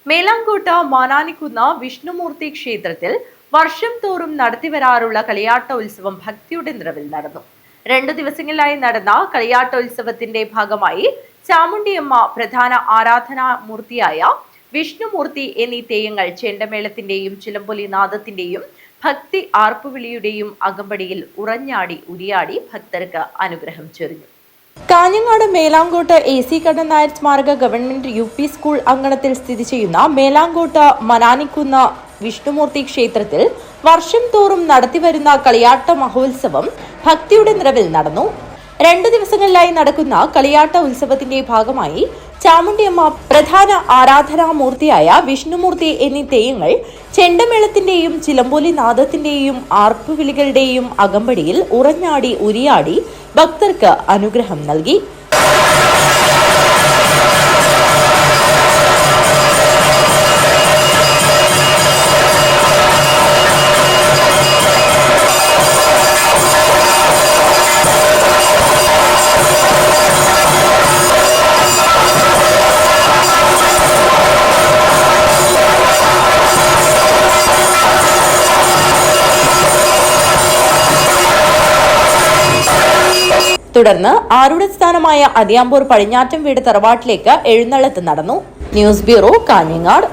മേലാങ്കോട്ട മാനാനിക്കുന്ന വിഷ്ണുമൂർത്തി ക്ഷേത്രത്തിൽ വർഷം തോറും നടത്തിവരാറുള്ള കളിയാട്ട ഉത്സവം ഭക്തിയുടെ നിറവിൽ നടന്നു. 2 ദിവസങ്ങളിലായി നടന്ന കളിയാട്ടോത്സവത്തിന്റെ ഭാഗമായി ചാമുണ്ടിയമ്മ പ്രധാന ആരാധനാമൂർത്തിയായ വിഷ്ണുമൂർത്തി എന്നീ തെയ്യങ്ങൾ ചെണ്ടമേളത്തിന്റെയും ചിലമ്പൊലി നാദത്തിന്റെയും ഭക്തി ആർപ്പുവിളിയുടെയും അകമ്പടിയിൽ ഉറഞ്ഞാടി ഉരിയാടി ഭക്തർക്ക് അനുഗ്രഹം ചൊരിഞ്ഞു. കാഞ്ഞങ്ങാട് മേലാങ്കോട്ട് AC കണ്ണൻ നായർ സ്മാരക ഗവൺമെന്റ് UP സ്കൂൾ അങ്കണത്തിൽ സ്ഥിതി ചെയ്യുന്ന മേലാങ്കോട്ട് മനാനിക്കുന്ന വിഷ്ണുമൂർത്തി ക്ഷേത്രത്തിൽ വർഷം തോറും നടത്തിവരുന്ന കളിയാട്ട മഹോത്സവം ഭക്തിയുടെ നിറവിൽ നടന്നു. 2 ദിവസങ്ങളിലായി നടക്കുന്ന കളിയാട്ട ഉത്സവത്തിന്റെ ഭാഗമായി ചാമുണ്ടിയമ്മ പ്രധാന ആരാധനാമൂർത്തിയായ വിഷ്ണുമൂർത്തി എന്നീ തെയ്യങ്ങൾ ചെണ്ടമേളത്തിന്റെയും ചിലമ്പൊലി നാദത്തിന്റെയും ആർപ്പുവിളികളുടെയും അകമ്പടിയിൽ ഉറഞ്ഞാടി ഉരിയാടി ഭക്തർക്ക് അനുഗ്രഹം നൽകി. തുടർന്ന് ആരുടെ സ്ഥാനമായ അതിയാമ്പൂർ പടിഞ്ഞാറ്റം വീട് തറവാട്ടിലേക്ക് എഴുന്നള്ളത്ത് നടന്നു. News bureau, Kanhangad.